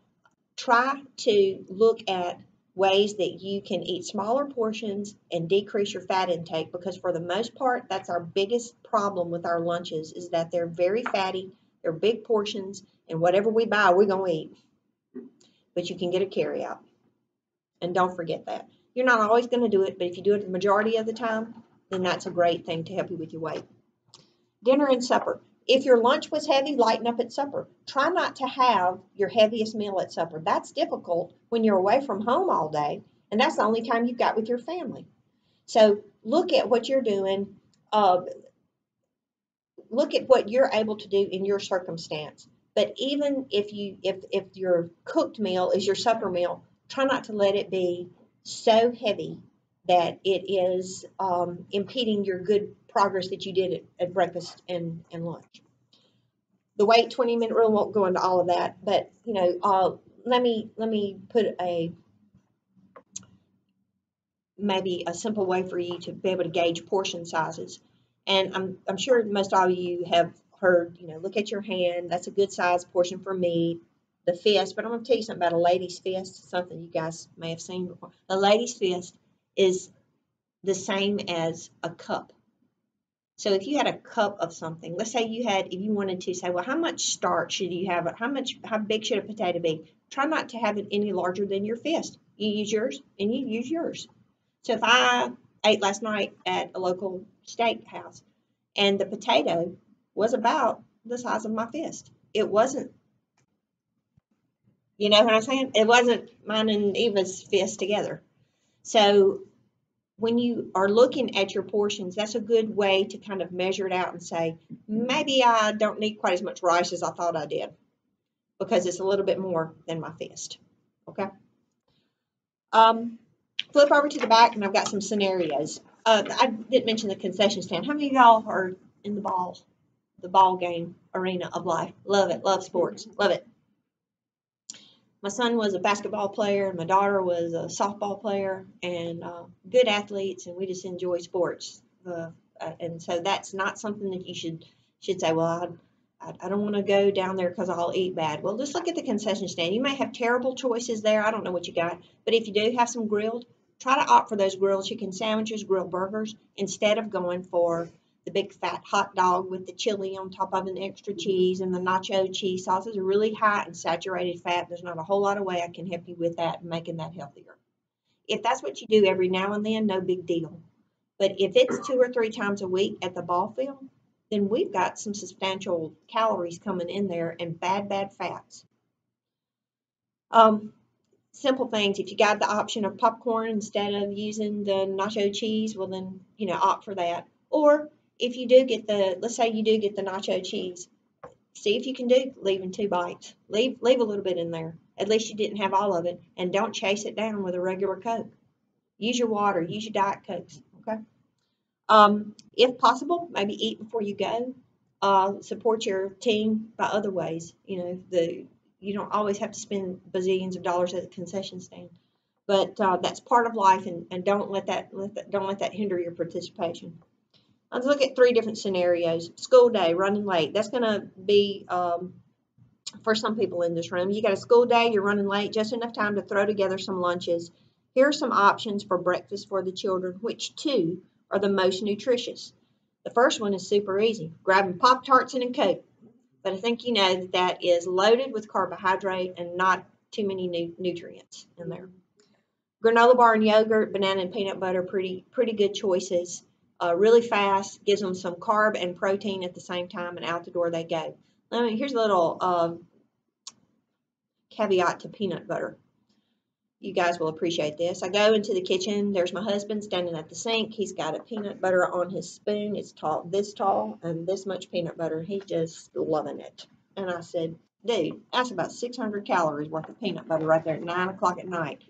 try to look at ways that you can eat smaller portions and decrease your fat intake, because for the most part, that's our biggest problem with our lunches, is that they're very fatty, they're big portions, and whatever we buy, we're going to eat. But you can get a carry out. And don't forget that. You're not always going to do it, but if you do it the majority of the time, then that's a great thing to help you with your weight. Dinner and supper. If your lunch was heavy, lighten up at supper. Try not to have your heaviest meal at supper. That's difficult when you're away from home all day, and that's the only time you've got with your family. So look at what you're doing. Look at what you're able to do in your circumstance. But even if your cooked meal is your supper meal, try not to let it be so heavy that it is impeding your good progress that you did at breakfast and lunch. The wait 20-minute rule, won't go into all of that, but let me put maybe a simple way for you to be able to gauge portion sizes. And I'm sure most all of you have heard, look at your hand. That's a good size portion for me. The fist, but I'm going to tell you something about a lady's fist, something you guys may have seen before. A lady's fist is the same as a cup. So if you had a cup of something, let's say if you wanted to say, well, how much starch should you have? How big should a potato be? Try not to have it any larger than your fist. You use yours and you use yours. So if I ate last night at a local steakhouse and the potato was about the size of my fist, it wasn't, you know what I'm saying? It wasn't mine and Eva's fist together. So when you are looking at your portions, that's a good way to kind of measure it out and say, maybe I don't need quite as much rice as I thought I did because it's a little bit more than my fist. Okay. Flip over to the back and I've got some scenarios. I didn't mention the concession stand. How many of y'all are in the ball game arena of life? Love it. Love sports. Love it. My son was a basketball player, and my daughter was a softball player, and good athletes, and we just enjoy sports. And so that's not something that you should say, well, I don't want to go down there because I'll eat bad. Well, just look at the concession stand. You may have terrible choices there. I don't know what you got. But if you do have some grilled, try to opt for those grilled chicken sandwiches, grilled burgers, instead of going for the big fat hot dog with the chili on top of an extra cheese, and the nacho cheese sauces are really high in saturated fat. There's not a whole lot of way I can help you with that and making that healthier. If that's what you do every now and then, no big deal. But if it's 2 or 3 times a week at the ball field, then we've got some substantial calories coming in there and bad fats. Simple things. If you got the option of popcorn instead of using the nacho cheese, well then, opt for that. Or if you do get let's say you do get the nacho cheese, see if you can do leaving 2 bites. Leave a little bit in there. At least you didn't have all of it, and don't chase it down with a regular Coke. Use your water. Use your Diet Cokes. Okay. If possible, maybe eat before you go. Support your team by other ways. You don't always have to spend bazillions of dollars at a concession stand, but that's part of life, and don't let that hinder your participation. Let's look at 3 different scenarios. School day, running late. That's going to be for some people in this room. You got a school day, you're running late, just enough time to throw together some lunches. Here are some options for breakfast for the children, which 2 are the most nutritious. The first one is super easy, grabbing Pop-Tarts and a Coke. But I think you know that is loaded with carbohydrate and not too many nutrients in there. Granola bar and yogurt, banana and peanut butter, pretty good choices. Really fast, gives them some carb and protein at the same time, and out the door they go. Here's a little caveat to peanut butter. You guys will appreciate this. I go into the kitchen. There's my husband standing at the sink. He's got a peanut butter on his spoon. It's this tall, and this much peanut butter. He's just loving it. And I said, dude, that's about 600 calories worth of peanut butter right there at 9 o'clock at night.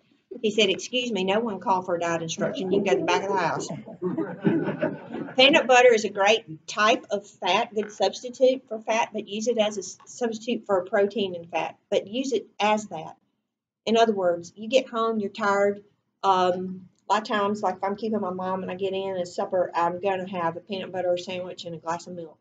He said, excuse me, no one called for a diet instruction. You can go to the back of the house. Peanut butter is a great type of fat, good substitute for fat, but use it as a substitute for protein and fat. But use it as that. In other words, you get home, you're tired. A lot of times, like if I'm keeping my mom and I get in at supper, I'm going to have a peanut butter sandwich and a glass of milk.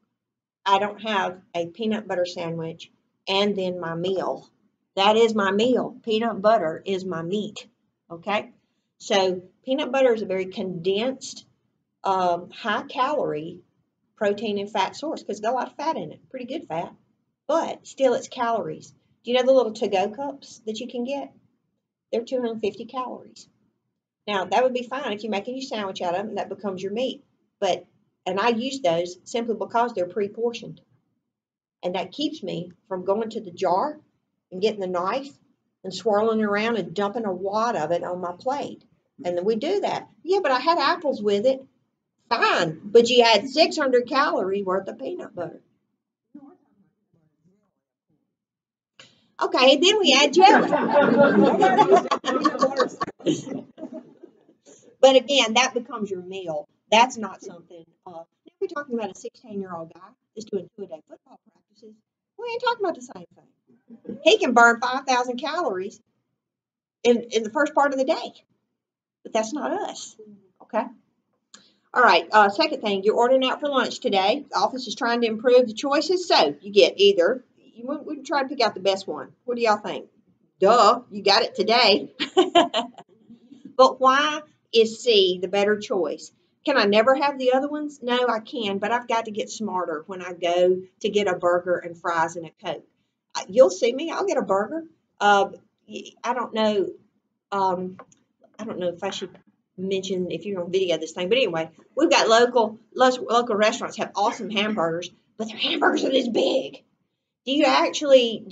I don't have a peanut butter sandwich and then my meal. That is my meal. Peanut butter is my meat. Okay? So peanut butter is a very condensed, high calorie protein and fat source because it's got a lot of fat in it. Pretty good fat. But still it's calories. Do you know the little to-go cups that you can get? They're 250 calories. Now, that would be fine if you're making your sandwich out of them and that becomes your meat. And I use those simply because they're pre-portioned. And that keeps me from going to the jar and getting the knife and swirling around and dumping a wad of it on my plate. And then we do that. Yeah, but I had apples with it. Fine. But you had 600 calories worth of peanut butter. Okay, then we add jelly. But again, that becomes your meal. That's not something. If we're talking about a 16-year-old guy that's doing 2-a-day football practices, we ain't talking about the same thing. He can burn 5,000 calories in the first part of the day, but that's not us. Okay. All right. Second thing, you're ordering out for lunch today. The office is trying to improve the choices, so you get either. We try to pick out the best one. What do y'all think? Duh, you got it today. But why is C the better choice? Can I never have the other ones? No, I can, but I've got to get smarter when I go to get a burger and fries and a Coke. You'll see me. I'll get a burger. I don't know. I don't know if I should mention if you're on video this thing, but anyway, we've got local restaurants have awesome hamburgers, but their hamburgers are this big. Do you actually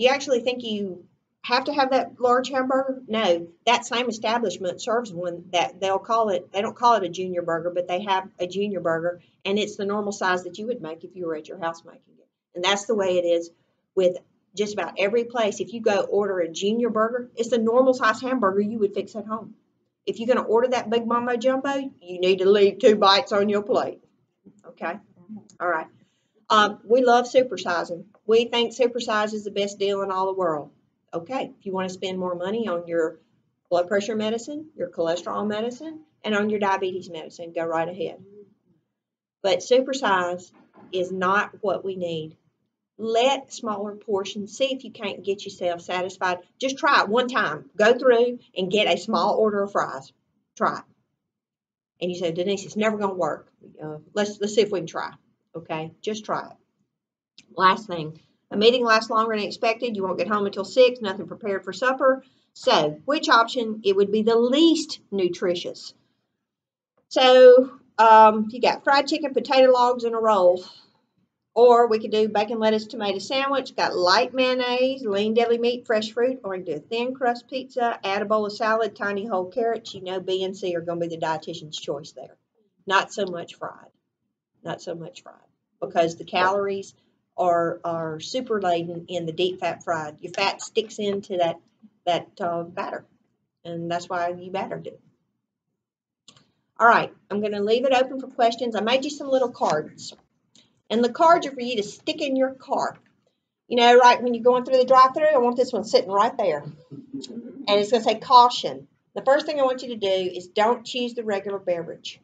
think you have to have that large hamburger? No, that same establishment serves one that they don't call it a junior burger, but they have a junior burger, and it's the normal size that you would make if you were at your house making it. And that's the way it is with just about every place. If you go order a junior burger, it's the normal size hamburger you would fix at home. If you're going to order that Big Mambo Jumbo, you need to leave 2 bites on your plate. Okay? All right. We love supersizing. We think supersize is the best deal in all the world. Okay, if you want to spend more money on your blood pressure medicine, your cholesterol medicine, and on your diabetes medicine, go right ahead. But supersize is not what we need. Let smaller portions, see if you can't get yourself satisfied. Just try it one time. Go through and get a small order of fries. Try it. And you say, Denise, it's never going to work. Let's see if we can try. Okay, just try it. Last thing, a meeting lasts longer than expected. You won't get home until 6, nothing prepared for supper. So, which option? It would be the least nutritious. So, you got fried chicken, potato logs, and a roll. Or we could do bacon, lettuce, tomato sandwich, got light mayonnaise, lean deli meat, fresh fruit, or we can do a thin crust pizza, add a bowl of salad, tiny whole carrots. You know B and C are going to be the dietitian's choice there. Not so much fried. Not so much fried. Because the calories are super laden in the deep fat fried. Your fat sticks into that batter. And that's why you battered it. All right, I'm going to leave it open for questions. I made you some little cards. And the cards are for you to stick in your car. You know, right when you're going through the drive-thru, I want this one sitting right there. And it's going to say caution. The first thing I want you to do is don't choose the regular beverage.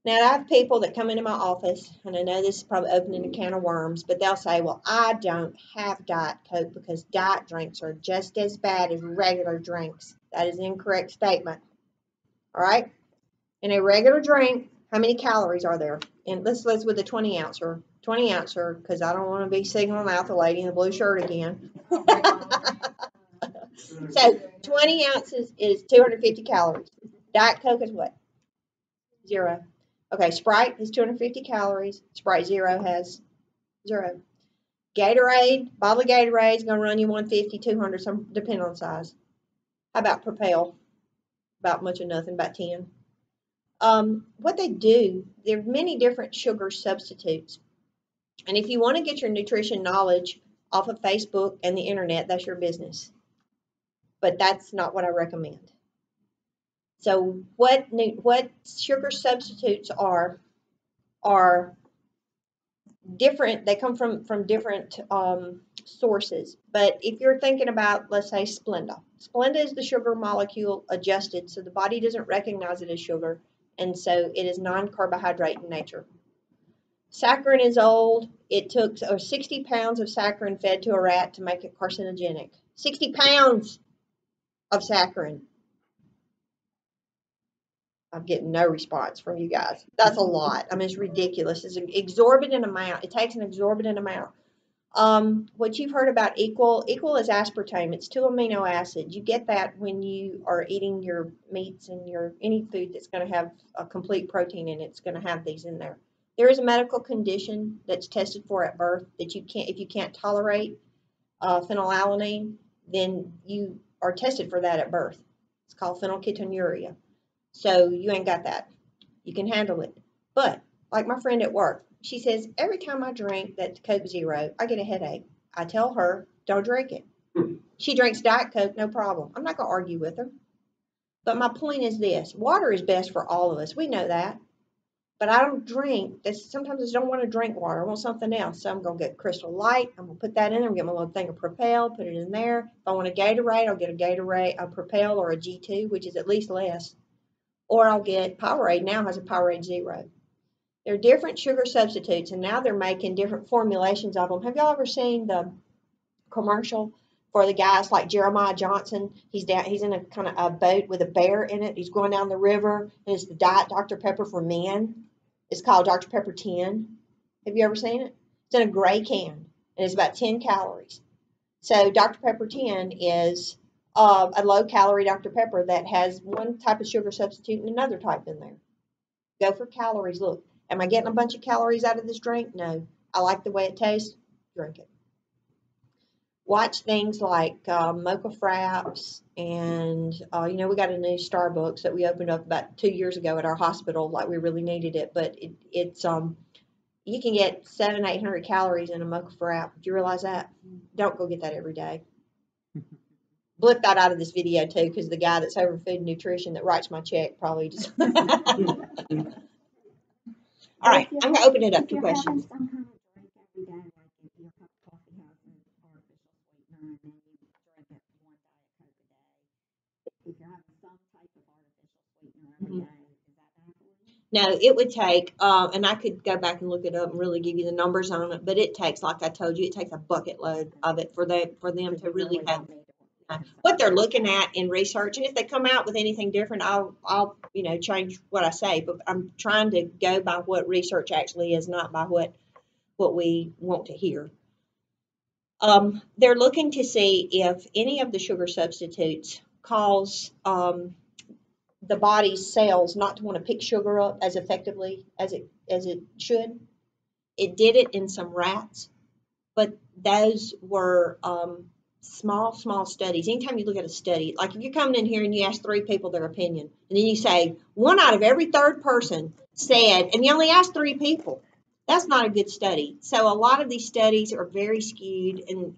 Now, I have people that come into my office, and I know this is probably opening a can of worms, but they'll say, well, I don't have Diet Coke because diet drinks are just as bad as regular drinks. That is an incorrect statement. All right? In a regular drink, how many calories are there? And let's with a 20 ouncer. 20 ouncer, because I don't want to be singling out the lady in the blue shirt again. So 20 ounces is 250 calories. Diet Coke is what? 0. Okay, Sprite is 250 calories. Sprite Zero has 0. Gatorade, bottle of Gatorade is going to run you 150, 200, some depending on size. How about Propel? About much of nothing, about 10. What they do, there are many different sugar substitutes. And if you want to get your nutrition knowledge off of Facebook and the internet, that's your business. But that's not what I recommend. So what sugar substitutes are different. They come from different sources. But if you're thinking about, let's say, Splenda. Splenda is the sugar molecule adjusted so the body doesn't recognize it as sugar. And so it is non-carbohydrate in nature. Saccharin is old. It took 60 pounds of saccharin fed to a rat to make it carcinogenic. 60 pounds of saccharin. I'm getting no response from you guys. That's a lot. I mean, it's ridiculous. It's an exorbitant amount. It takes an exorbitant amount. What you've heard about equal is aspartame. It's 2 amino acids. You get that when you are eating your meats and any food that's going to have a complete protein in it. It's going to have these in there. There is a medical condition that's tested for at birth that if you can't tolerate phenylalanine, then you are tested for that at birth. It's called phenylketonuria. So you ain't got that. You can handle it. But like my friend at work, she says, every time I drink that Coke Zero, I get a headache. I tell her, don't drink it. She drinks Diet Coke, no problem. I'm not going to argue with her. But my point is this. Water is best for all of us. We know that. But I don't drink. Sometimes I don't want to drink water. I want something else. So I'm going to get Crystal Light. I'm going to put that in there. I'm going to get my little thing of Propel, put it in there. If I want a Gatorade, I'll get a Gatorade, a Propel or a G2, which is at least less. Or I'll get Powerade. Now has a Powerade Zero. They're different sugar substitutes, and now they're making different formulations of them. Have y'all ever seen the commercial for the guys like Jeremiah Johnson? He's in a kind of a boat with a bear in it. He's going down the river, and it's the Diet Dr. Pepper for men. It's called Dr. Pepper 10. Have you ever seen it? It's in a gray can, and it's about 10 calories. So Dr. Pepper 10 is a low-calorie Dr. Pepper that has one type of sugar substitute and another type in there. Go for calories. Look, am I getting a bunch of calories out of this drink? No. I like the way it tastes. Drink it. Watch things like Mocha Fraps, and we got a new Starbucks that we opened up about 2 years ago at our hospital, like we really needed it. But it's you can get 700-800 calories in a Mocha Frap. Do you realize that? Don't go get that every day. Blip that out of this video too, because the guy that's over food and nutrition that writes my check probably just. All right, I'm gonna open it up to questions. Some kind of drink every day, like if your cup of coffee has an artificial sweetener, and then you drink it one Diet Coke a day. If you're having some type of artificial sweetener every day, is that bad for you? No, it would take, and I could go back and look it up and really give you the numbers on it, but it takes, like I told you, it takes a bucket load of it for them to really have what they're looking at in research. And if they come out with anything different, I'll change what I say. But I'm trying to go by what research actually is, not by what we want to hear. They're looking to see if any of the sugar substitutes cause the body's cells not to want to pick sugar up as effectively as it should. It did it in some rats, but those were small studies. Anytime you look at a study, like if you're coming in here and you ask 3 people their opinion, and then you say 1 out of every 3rd person said, and you only ask 3 people, that's not a good study. So a lot of these studies are very skewed, and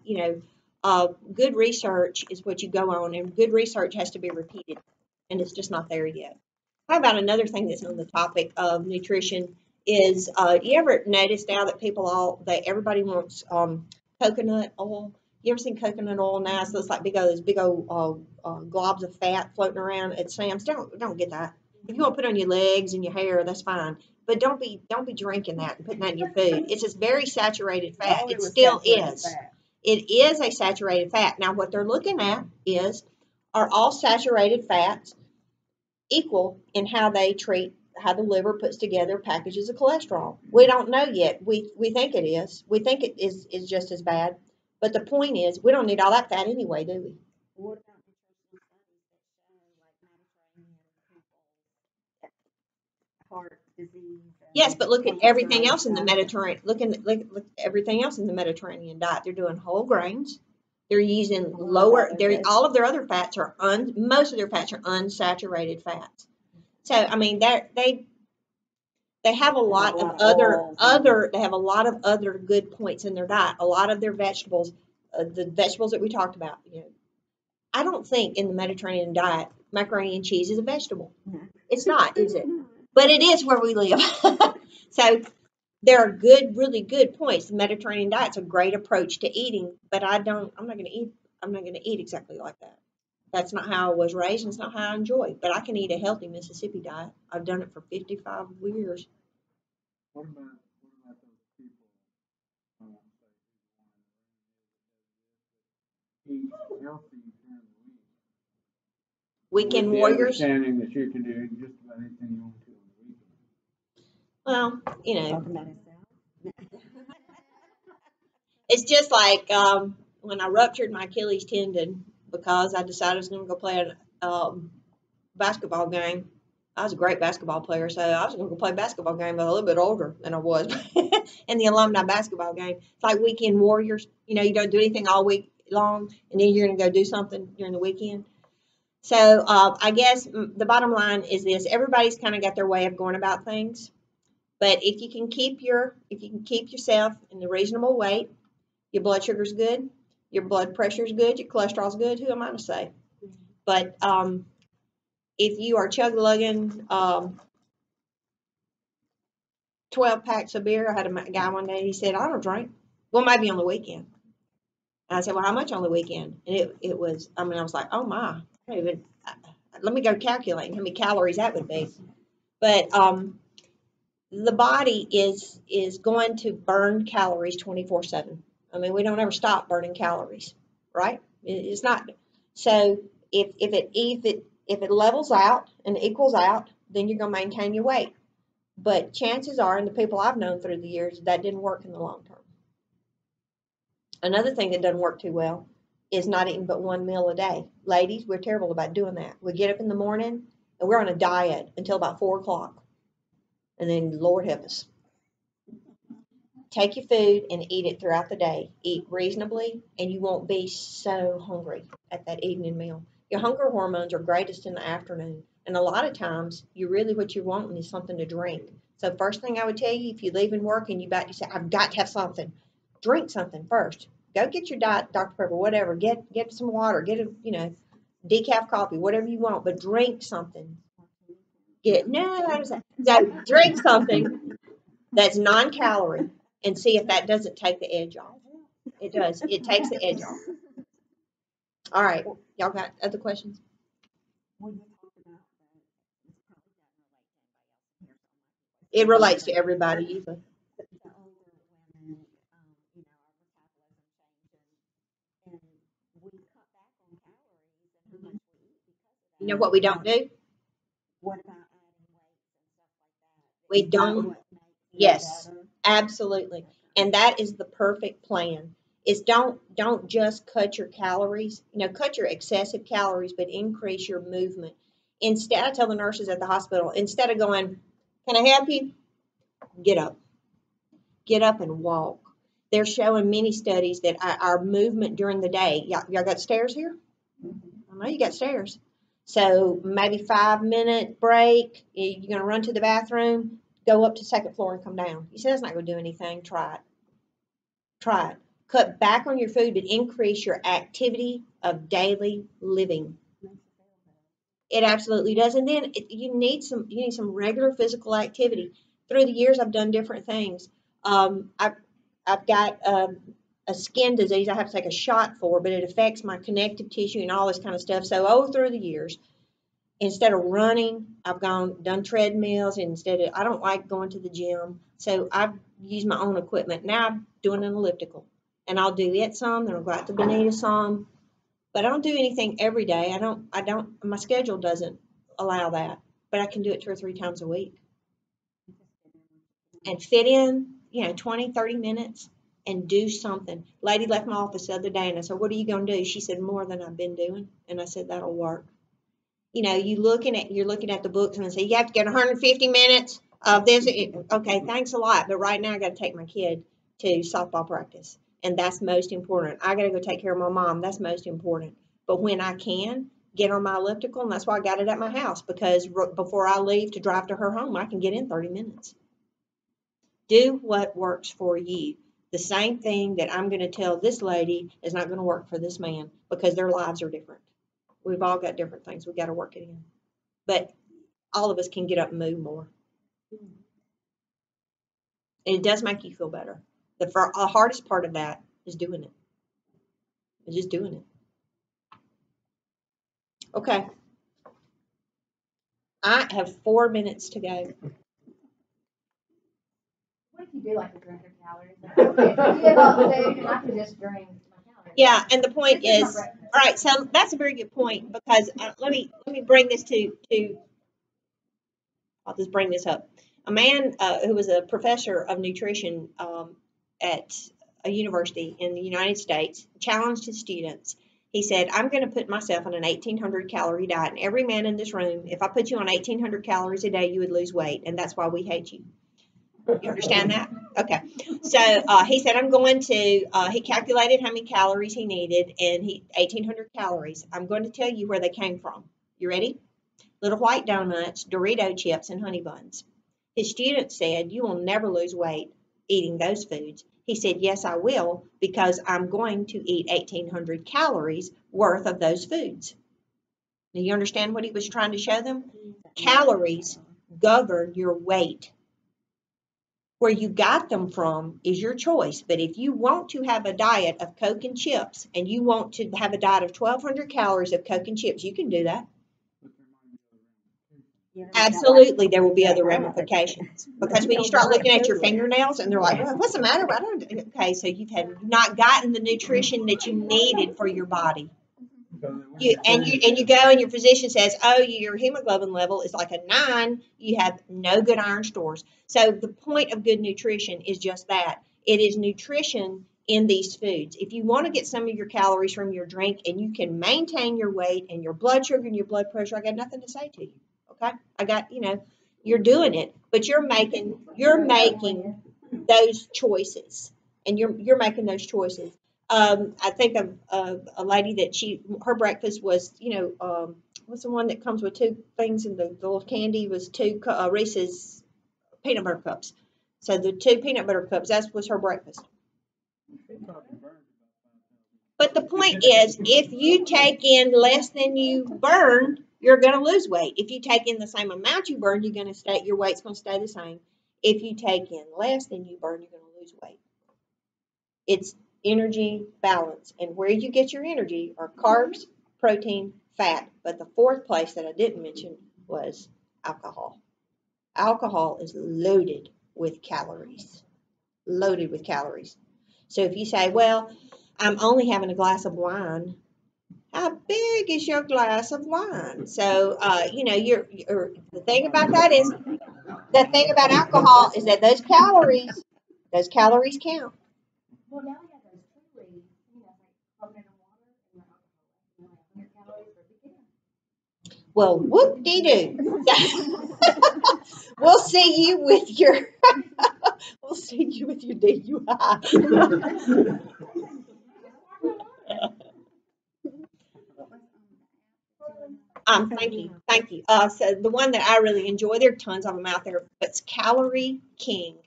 good research is what you go on, and good research has to be repeated, and it's just not there yet. How about another thing that's on the topic of nutrition is, you ever notice now that everybody wants coconut oil? You ever seen coconut oil now? So it's like those big old globs of fat floating around at Sam's. Don't get that. If you want to put it on your legs and your hair, that's fine. But don't be drinking that and putting that in your food. It's just very saturated fat. It still is. It is a saturated fat. Now what they're looking at is, are all saturated fats equal in how the liver puts together packages of cholesterol? We don't know yet. We think it is. We think it is just as bad. But the point is, we don't need all that fat anyway, do we? What about nutritional studies that show like Mediterranean people heart disease? Yes, but look at everything else in the Mediterranean. Look at everything else in the Mediterranean diet. They're doing whole grains. They're using all of their other fats most of their fats are unsaturated fats. So I mean, they have a lot of other good points in their diet. A lot of their vegetables, the vegetables that we talked about. I don't think in the Mediterranean diet macaroni and cheese is a vegetable. It's not, is it? But it is where we live. So there are really good points. The Mediterranean diet's a great approach to eating, but I'm not going to eat exactly like that. That's not how I was raised, and it's not how I enjoy. But I can eat a healthy Mississippi diet. I've done it for 55 years. What about those people, I won't say eat healthy during the week? Weekend with the warriors. Understanding that you can do just about anything you want to on the weekend. Well, it's just like when I ruptured my Achilles tendon because I decided I was going to go play a basketball game. I was a great basketball player, so I was going to go play a basketball game, but a little bit older than I was in the alumni basketball game. It's like weekend warriors. You don't do anything all week long, and then you're going to go do something during the weekend. So I guess the bottom line is this: everybody's kind of got their way of going about things. But if you can keep yourself in the reasonable weight, your blood sugar's good, your blood pressure's good, your cholesterol's good, who am I to say? But if you are chug-lugging 12 packs of beer. I had a guy one day, he said, I don't drink. Well, maybe on the weekend. And I said, well, how much on the weekend? And it was, I mean, I was like, oh my, I don't even, let me go calculate how many calories that would be. But the body is going to burn calories 24/7. I mean, we don't ever stop burning calories, right? It's not. So if it levels out and equals out, then you're going to maintain your weight. But chances are, and the people I've known through the years, that didn't work in the long term. Another thing that doesn't work too well is not eating but one meal a day. Ladies, we're terrible about doing that. We get up in the morning and we're on a diet until about 4 o'clock. And then, Lord help us. Take your food and eat it throughout the day. Eat reasonably, and you won't be so hungry at that evening meal. Your hunger hormones are greatest in the afternoon. And a lot of times, what you're wanting is something to drink. So first thing I would tell you, if you're leaving work and you say, I've got to have something, drink something first. Go get your diet, Dr. Pepper, whatever. Get some water. Get a, decaf coffee, whatever you want, but drink something. Drink something that's non-calorie and see if that doesn't take the edge off. It does. It takes the edge off. All right. Y'all got other questions? It relates to everybody, Eva. The older women, our metabolism changes, and we cut back on calories and how much we eat because of that. You know what we don't do? What about adding weights and stuff like that? We don't. Yes, absolutely. And that is the perfect plan. Is don't just cut your calories, cut your excessive calories, but increase your movement. Instead, I tell the nurses at the hospital, instead of going, can I help you? Get up. Get up and walk. They're showing many studies that our movement during the day, y'all got stairs here? I know you got stairs. So maybe 5-minute break. You're going to run to the bathroom, go up to the second floor and come down. You say that's not going to do anything. Try it. Try it. Cut back on your food, but increase your activity of daily living. It absolutely does. And then you need some regular physical activity. Through the years, I've done different things. I've got a skin disease I have to take a shot for, but it affects my connective tissue and all this kind of stuff. So through the years, instead of running, I've done treadmills. I don't like going to the gym, so I've used my own equipment. Now I'm doing an elliptical, and I'll do it some, then I'll go out to Bonita some, but I don't do anything every day. I don't. My schedule doesn't allow that, but I can do it 2 or 3 times a week, and fit in, 20, 30 minutes. And do something. Lady left my office the other day, and I said, what are you going to do? She said, more than I've been doing. And I said, that'll work. You're looking at the books and say, you have to get 150 minutes of this. Okay, thanks a lot. But right now I got to take my kid to softball practice. And that's most important. I got to go take care of my mom. That's most important. But when I can, get on my elliptical, and that's why I got it at my house, because before I leave to drive to her home, I can get in 30 minutes. Do what works for you. The same thing that I'm going to tell this lady is not going to work for this man, because their lives are different. We've all got different things. We've got to work it in. But all of us can get up and move more. And it does make you feel better. The hardest part of that is doing it. It's just doing it. Okay. I have 4 minutes to go. What if you do like to drink your calories? Like, you give up food and I can just drink my calories. Yeah, and the point is, all right, so that's a very good point, because let me bring this I'll just bring this up. A man who was a professor of nutrition at a university in the United States challenged his students. He said, I'm going to put myself on an 1,800 calorie diet, and every man in this room, if I put you on 1,800 calories a day, you would lose weight, and that's why we hate you. You understand that? Okay. So he said, I'm going to, he calculated how many calories he needed, and 1,800 calories. I'm going to tell you where they came from. You ready? Little white donuts, Dorito chips, and honey buns. His students said, you will never lose weight eating those foods. He said, yes, I will, because I'm going to eat 1,800 calories worth of those foods. Now, you understand what he was trying to show them? Calories govern your weight. Where you got them from is your choice. But if you want to have a diet of Coke and chips and you want to have a diet of 1,200 calories of Coke and chips, you can do that. Absolutely, there will be other ramifications. Because when you start looking at your fingernails and they're like, well, what's the matter? I don't. Okay, so you've not gotten the nutrition that you needed for your body. You go and your physician says, oh, your hemoglobin level is like a 9. You have no good iron stores. So the point of good nutrition is just that. It is nutrition in these foods. If you want to get some of your calories from your drink and you can maintain your weight and your blood sugar and your blood pressure, I got nothing to say to you. Okay, I got, you're doing it, but you're making those choices, and you're making those choices. I think of a lady that her breakfast was, what's the one that comes with 2 things and the little candy was 2 Reese's peanut butter cups. So the 2 peanut butter cups, that was her breakfast. But the point is, if you take in less than you burn, you're going to lose weight. If you take in the same amount you burn, your weight's going to stay the same. If you take in less than you burn, you're going to lose weight. It's energy balance. And where you get your energy are carbs, protein, fat. But the 4th place that I didn't mention was alcohol. Alcohol is loaded with calories. Loaded with calories. So if you say, well, I'm only having a glass of wine, how big is your glass of wine? So, the thing about that is, the thing about alcohol is that those calories count. Well, now we have those Trulies, like carbonated water and alcohol, 100 calories for a beginner. Well, whoop-de-doo. We'll see you with your DUI. Thank you. So the one that I really enjoy, there are tons of them out there, but it's Calorie King.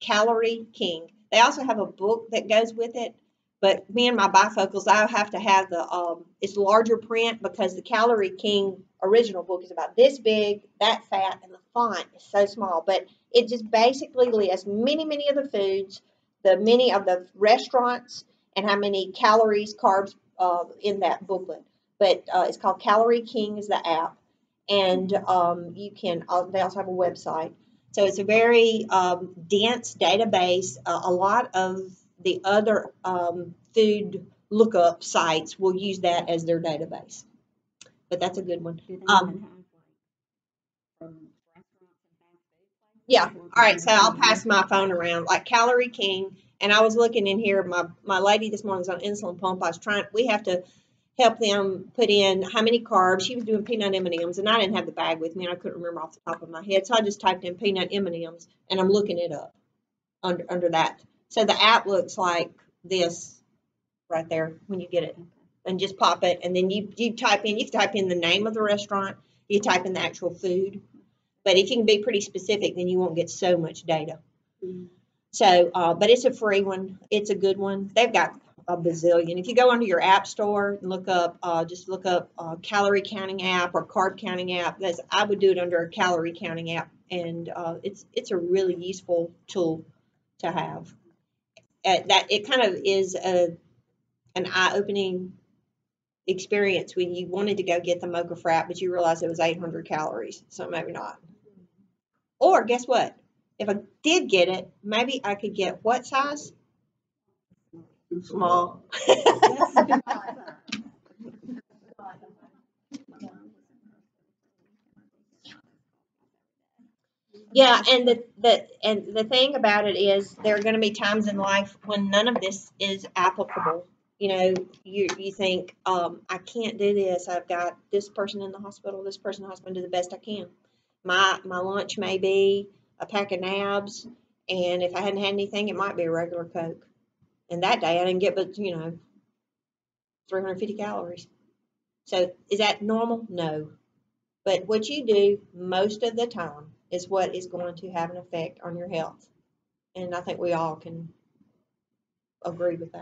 Calorie King. They also have a book that goes with it, but me and my bifocals, I have to have it's larger print because the Calorie King original book is about this big, that fat, and the font is so small. But it just basically lists many of the foods, many of the restaurants, and how many calories, carbs in that booklet. But it's called Calorie King is the app, and they also have a website. So it's a very dense database. A lot of the other food lookup sites will use that as their database. But that's a good one. Do they even have, like, from restaurants and fast food places? Yeah. All right. So I'll pass my phone around, like Calorie King. And I was looking in here. My lady this morning's on insulin pump. We have to help them put in how many carbs. She was doing peanut M&Ms, and I didn't have the bag with me, and I couldn't remember off the top of my head. So I just typed in peanut M&Ms, and I'm looking it up under that. So the app looks like this right there when you get it, and just pop it, and then you type in the name of the restaurant, you type in the actual food. But if you can be pretty specific, then you won't get so much data. Mm-hmm. So, but it's a free one. It's a good one. They've got a bazillion. If you go onto your app store and look up calorie counting app or carb counting app, I would do it under a calorie counting app, and it's a really useful tool to have. That it kind of is an eye-opening experience when you wanted to go get the mocha frap, but you realized it was 800 calories, so maybe not. Or guess what? If I did get it, maybe I could get what size? Small. Yeah, and the thing about it is there are going to be times in life when none of this is applicable. You think, I can't do this. I've got this person in the hospital, this person in the hospital, do the best I can. My lunch may be a pack of nabs, and if I hadn't had anything, it might be a regular Coke. And that day I didn't get but 350 calories. So is that normal? No. But what you do most of the time is what is going to have an effect on your health. And I think we all can agree with that.